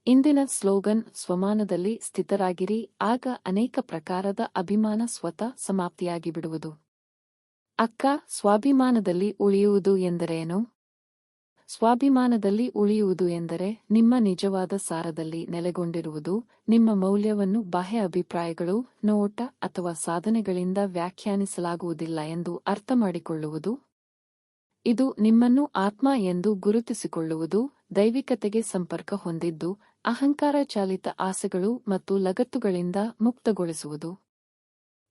ಇಂದಿನ ಸ್ಲೋಗನ್ ಸ್ವಮಾನದಲ್ಲಿ ಸ್ಥಿತರಾಗಿರಿ, ಆಗ ಅನೇಕ ಪ್ರಕಾರದ ಅಭಿಮಾನ ಸ್ವತಃ ಸಮಾಪ್ತಿಯಾಗಿಬಿಡುವುದು. ಅಕ್ಕ, ಸ್ವಾಭಿಮಾನದಲ್ಲಿ ಉಳಿಯುವುದು ಎಂದರೇನು? ಸ್ವಾಭಿಮಾನದಲ್ಲಿ ಉಳಿಯುವುದು ಎಂದರೆ ನಿಮ್ಮ ನಿಜವಾದ ಸಾರದಲ್ಲಿ ನೆಲೆಗೊಂಡಿರುವುದು, ನಿಮ್ಮ ಮೌಲ್ಯವನ್ನು ಬಾಹ್ಯ ಅಭಿಪ್ರಾಯಗಳು, ನೋಟ ಅಥವಾ ಸಾಧನೆಗಳಿಂದ ವ್ಯಾಖ್ಯಾನಿಸಲಾಗುವುದಿಲ್ಲ ಎಂದು ಅರ್ಥಮಾಡಿಕೊಳ್ಳುವುದು. ಇದು ನಿಮ್ಮನ್ನು ಆತ್ಮ ಎಂದು ಗುರುತಿಸಿಕೊಳ್ಳುವುದು, ದೈವಿಕತೆಗೆ ಸಂಪರ್ಕ ಹೊಂದಿದ್ದು, ಅಹಂಕಾರ ಚಾಲಿತ ಆಸೆಗಳು ಮತ್ತು ಲಗತ್ತುಗಳಿಂದ ಮುಕ್ತಗೊಳಿಸುವುದು.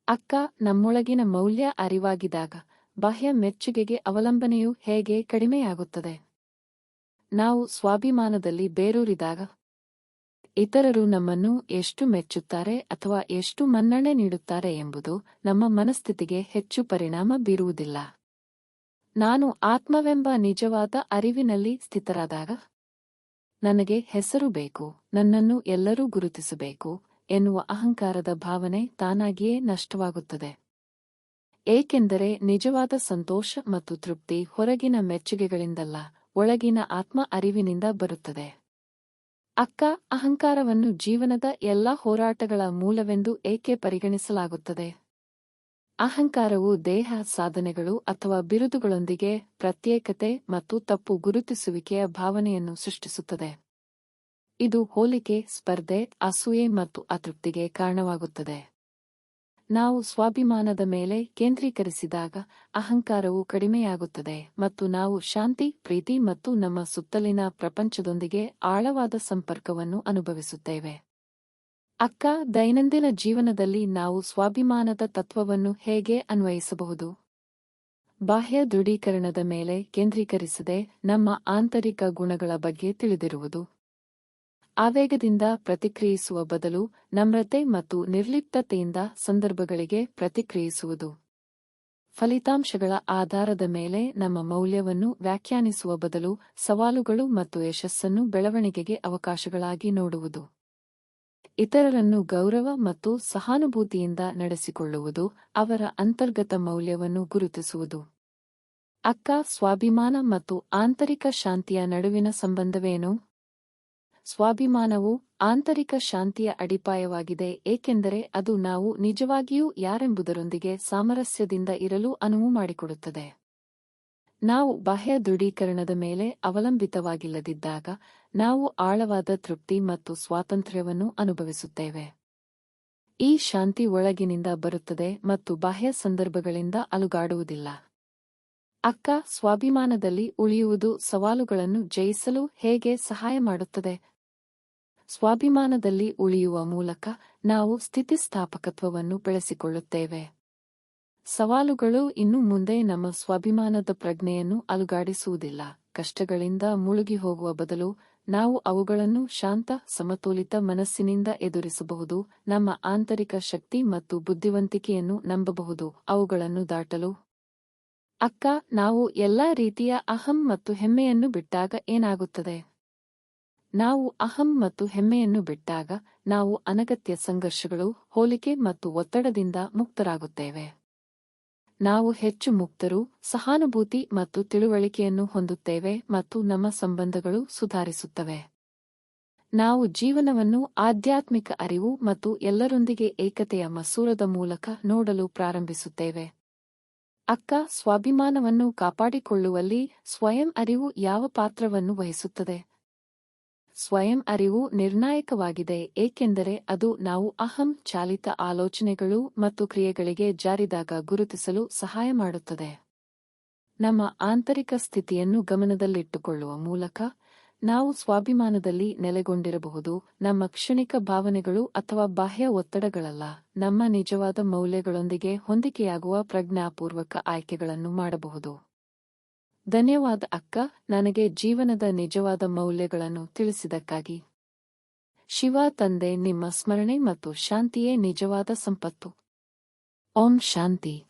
ಅಕ್ಕ, ನಮ್ಮೊಳಗಿನ ಮೌಲ್ಯ ಅರಿವಾಗಿದಾಗ ಬಾಹ್ಯ ಮೆಚ್ಚುಗೆಗೆ ಅವಲಂಬನೆಯು ಹೇಗೆ ಕಡಿಮೆಯಾಗುತ್ತದೆ? ನಾವು ಸ್ವಾಭಿಮಾನದಲ್ಲಿ ಬೇರೂರಿದಾಗ ಇತರರು ನಮ್ಮನ್ನು ಎಷ್ಟು ಮೆಚ್ಚುತ್ತಾರೆ ಅಥವಾ ಎಷ್ಟು ಮನ್ನಣೆ ನೀಡುತ್ತಾರೆ ಎಂಬುದು ನಮ್ಮ ಮನಸ್ಥಿತಿಗೆ ಹೆಚ್ಚು ಪರಿಣಾಮ ಬೀರುವುದಿಲ್ಲ. ನಾನು ಆತ್ಮವೆಂಬ ನಿಜವಾದ ಅರಿವಿನಲ್ಲಿ ಸ್ಥಿತರಾದಾಗ ನನಗೆ ಹೆಸರು ಬೇಕು, ನನ್ನನ್ನು ಎಲ್ಲರೂ ಗುರುತಿಸಬೇಕು ಎನ್ನುವ ಅಹಂಕಾರದ ಭಾವನೆ ತಾನಾಗಿಯೇ ನಷ್ಟವಾಗುತ್ತದೆ. ಏಕೆಂದರೆ ನಿಜವಾದ ಸಂತೋಷ ಮತ್ತು ತೃಪ್ತಿ ಹೊರಗಿನ ಮೆಚ್ಚುಗೆಗಳಿಂದಲ್ಲ, ಒಳಗಿನ ಆತ್ಮ ಅರಿವಿನಿಂದ ಬರುತ್ತದೆ. ಅಕ್ಕ, ಅಹಂಕಾರವನ್ನು ಜೀವನದ ಎಲ್ಲಾ ಹೋರಾಟಗಳ ಮೂಲವೆಂದು ಏಕೆ ಪರಿಗಣಿಸಲಾಗುತ್ತದೆ? ಅಹಂಕಾರವು ದೇಹ, ಸಾಧನೆಗಳು ಅಥವಾ ಬಿರುದುಗಳೊಂದಿಗೆ ಪ್ರತ್ಯೇಕತೆ ಮತ್ತು ತಪ್ಪು ಗುರುತಿಸುವಿಕೆಯ ಭಾವನೆಯನ್ನು ಸೃಷ್ಟಿಸುತ್ತದೆ. ಇದು ಹೋಲಿಕೆ, ಸ್ಪರ್ಧೆ, ಅಸೂಯೆ ಮತ್ತು ಅತೃಪ್ತಿಗೆ ಕಾರಣವಾಗುತ್ತದೆ. ನಾವು ಸ್ವಾಭಿಮಾನದ ಮೇಲೆ ಕೇಂದ್ರೀಕರಿಸಿದಾಗ ಅಹಂಕಾರವು ಕಡಿಮೆಯಾಗುತ್ತದೆ ಮತ್ತು ನಾವು ಶಾಂತಿ, ಪ್ರೀತಿ ಮತ್ತು ನಮ್ಮ ಸುತ್ತಲಿನ ಪ್ರಪಂಚದೊಂದಿಗೆ ಆಳವಾದ ಸಂಪರ್ಕವನ್ನು ಅನುಭವಿಸುತ್ತೇವೆ. ಅಕ್ಕ, ದೈನಂದಿನ ಜೀವನದಲ್ಲಿ ನಾವು ಸ್ವಾಭಿಮಾನದ ತತ್ವವನ್ನು ಹೇಗೆ ಅನ್ವಯಿಸಬಹುದು? ಬಾಹ್ಯ ದೃಢೀಕರಣದ ಮೇಲೆ ಕೇಂದ್ರೀಕರಿಸದೆ ನಮ್ಮ ಆಂತರಿಕ ಗುಣಗಳ ಬಗ್ಗೆ ತಿಳಿದಿರುವುದು. ಆವೇಗದಿಂದ ಪ್ರತಿಕ್ರಿಯಿಸುವ ಬದಲು ನಮ್ರತೆ ಮತ್ತು ನಿರ್ಲಿಪ್ತತೆಯಿಂದ ಸಂದರ್ಭಗಳಿಗೆ ಪ್ರತಿಕ್ರಿಯಿಸುವುದು. ಫಲಿತಾಂಶಗಳ ಆಧಾರದ ಮೇಲೆ ನಮ್ಮ ಮೌಲ್ಯವನ್ನು ವ್ಯಾಖ್ಯಾನಿಸುವ ಬದಲು ಸವಾಲುಗಳು ಮತ್ತು ಯಶಸ್ಸನ್ನು ಬೆಳವಣಿಗೆಗೆ ಅವಕಾಶಗಳಾಗಿ ನೋಡುವುದು. ಇತರರನ್ನು ಗೌರವ ಮತ್ತು ಸಹಾನುಭೂತಿಯಿಂದ ನಡೆಸಿಕೊಳ್ಳುವುದು, ಅವರ ಅಂತರ್ಗತ ಮೌಲ್ಯವನ್ನು ಗುರುತಿಸುವುದು. ಅಕ್ಕ, ಸ್ವಾಭಿಮಾನ ಮತ್ತು ಆಂತರಿಕ ಶಾಂತಿಯ ನಡುವಿನ ಸಂಬಂಧವೇನು? ಸ್ವಾಭಿಮಾನವು ಆಂತರಿಕ ಶಾಂತಿಯ ಅಡಿಪಾಯವಾಗಿದೆ, ಏಕೆಂದರೆ ಅದು ನಾವು ನಿಜವಾಗಿಯೂ ಯಾರೆಂಬುದರೊಂದಿಗೆ ಸಾಮರಸ್ಯದಿಂದ ಇರಲು ಅನುವು ಮಾಡಿಕೊಡುತ್ತದೆ. ನಾವು ಬಾಹ್ಯ ದೃಢೀಕರಣದ ಮೇಲೆ ಅವಲಂಬಿತವಾಗಿಲ್ಲದಿದ್ದಾಗ ನಾವು ಆಳವಾದ ತೃಪ್ತಿ ಮತ್ತು ಸ್ವಾತಂತ್ರ್ಯವನ್ನು ಅನುಭವಿಸುತ್ತೇವೆ. ಈ ಶಾಂತಿ ಒಳಗಿನಿಂದ ಬರುತ್ತದೆ ಮತ್ತು ಬಾಹ್ಯ ಸಂದರ್ಭಗಳಿಂದ ಅಲುಗಾಡುವುದಿಲ್ಲ. ಅಕ್ಕ, ಸ್ವಾಭಿಮಾನದಲ್ಲಿ ಉಳಿಯುವುದು ಸವಾಲುಗಳನ್ನು ಜಯಿಸಲು ಹೇಗೆ ಸಹಾಯ ಮಾಡುತ್ತದೆ? ಸ್ವಾಭಿಮಾನದಲ್ಲಿ ಉಳಿಯುವ ಮೂಲಕ ನಾವು ಸ್ಥಿತಿಸ್ಥಾಪಕತ್ವವನ್ನು ಬೆಳೆಸಿಕೊಳ್ಳುತ್ತೇವೆ. ಸವಾಲುಗಳು ಇನ್ನು ಮುಂದೆ ನಮ್ಮ ಸ್ವಾಭಿಮಾನದ ಪ್ರಜ್ಞೆಯನ್ನು ಅಲುಗಾಡಿಸುವುದಿಲ್ಲ. ಕಷ್ಟಗಳಿಂದ ಮುಳುಗಿ ಹೋಗುವ ಬದಲು ನಾವು ಅವುಗಳನ್ನು ಶಾಂತ, ಸಮತೋಲಿತ ಮನಸ್ಸಿನಿಂದ ಎದುರಿಸಬಹುದು, ನಮ್ಮ ಆಂತರಿಕ ಶಕ್ತಿ ಮತ್ತು ಬುದ್ಧಿವಂತಿಕೆಯನ್ನು ನಂಬಬಹುದು ಅವುಗಳನ್ನು ದಾಟಲು. ಅಕ್ಕ, ನಾವು ಎಲ್ಲಾ ರೀತಿಯ ಅಹಂ ಮತ್ತು ಹೆಮ್ಮೆಯನ್ನು ಬಿಟ್ಟಾಗ ಏನಾಗುತ್ತದೆ? ನಾವು ಅಹಂ ಮತ್ತು ಹೆಮ್ಮೆಯನ್ನು ಬಿಟ್ಟಾಗ ನಾವು ಅನಗತ್ಯ ಸಂಘರ್ಷಗಳು, ಹೋಲಿಕೆ ಮತ್ತು ಒತ್ತಡದಿಂದ ಮುಕ್ತರಾಗುತ್ತೇವೆ. ನಾವು ಹೆಚ್ಚು ಮುಕ್ತರು, ಸಹಾನುಭೂತಿ ಮತ್ತು ತಿಳುವಳಿಕೆಯನ್ನು ಹೊಂದುತ್ತೇವೆ ಮತ್ತು ನಮ್ಮ ಸಂಬಂಧಗಳು ಸುಧಾರಿಸುತ್ತವೆ. ನಾವು ಜೀವನವನ್ನು ಆಧ್ಯಾತ್ಮಿಕ ಅರಿವು ಮತ್ತು ಎಲ್ಲರೊಂದಿಗೆ ಏಕತೆಯ ಮಸೂರದ ಮೂಲಕ ನೋಡಲು ಪ್ರಾರಂಭಿಸುತ್ತೇವೆ. ಅಕ್ಕ, ಸ್ವಾಭಿಮಾನವನ್ನು ಕಾಪಾಡಿಕೊಳ್ಳುವಲ್ಲಿ ಸ್ವಯಂ ಅರಿವು ಯಾವ ಪಾತ್ರವನ್ನು ವಹಿಸುತ್ತದೆ? ಸ್ವಯಂ ಅರಿವು ನಿರ್ಣಾಯಕವಾಗಿದೆ, ಏಕೆಂದರೆ ಅದು ನಾವು ಅಹಂ ಚಾಲಿತ ಆಲೋಚನೆಗಳು ಮತ್ತು ಕ್ರಿಯೆಗಳಿಗೆ ಜಾರಿದಾಗ ಗುರುತಿಸಲು ಸಹಾಯ ಮಾಡುತ್ತದೆ. ನಮ್ಮ ಆಂತರಿಕ ಸ್ಥಿತಿಯನ್ನು ಗಮನದಲ್ಲಿಟ್ಟುಕೊಳ್ಳುವ ಮೂಲಕ ನಾವು ಸ್ವಾಭಿಮಾನದಲ್ಲಿ ನೆಲೆಗೊಂಡಿರಬಹುದು, ನಮ್ಮ ಕ್ಷಣಿಕ ಭಾವನೆಗಳು ಅಥವಾ ಬಾಹ್ಯ ಒತ್ತಡಗಳಲ್ಲ, ನಮ್ಮ ನಿಜವಾದ ಮೌಲ್ಯಗಳೊಂದಿಗೆ ಹೊಂದಿಕೆಯಾಗುವ ಪ್ರಜ್ಞಾಪೂರ್ವಕ ಆಯ್ಕೆಗಳನ್ನು ಮಾಡಬಹುದು. ಧನ್ಯವಾದ ಅಕ್ಕ, ನನಗೆ ಜೀವನದ ನಿಜವಾದ ಮೌಲ್ಯಗಳನ್ನು ತಿಳಿಸಿದ್ದಕ್ಕಾಗಿ. ಶಿವ ತಂದೆ, ನಿಮ್ಮ ಸ್ಮರಣೆ ಮತ್ತು ಶಾಂತಿಯೇ ನಿಜವಾದ ಸಂಪತ್ತು. ಓಂ ಶಾಂತಿ.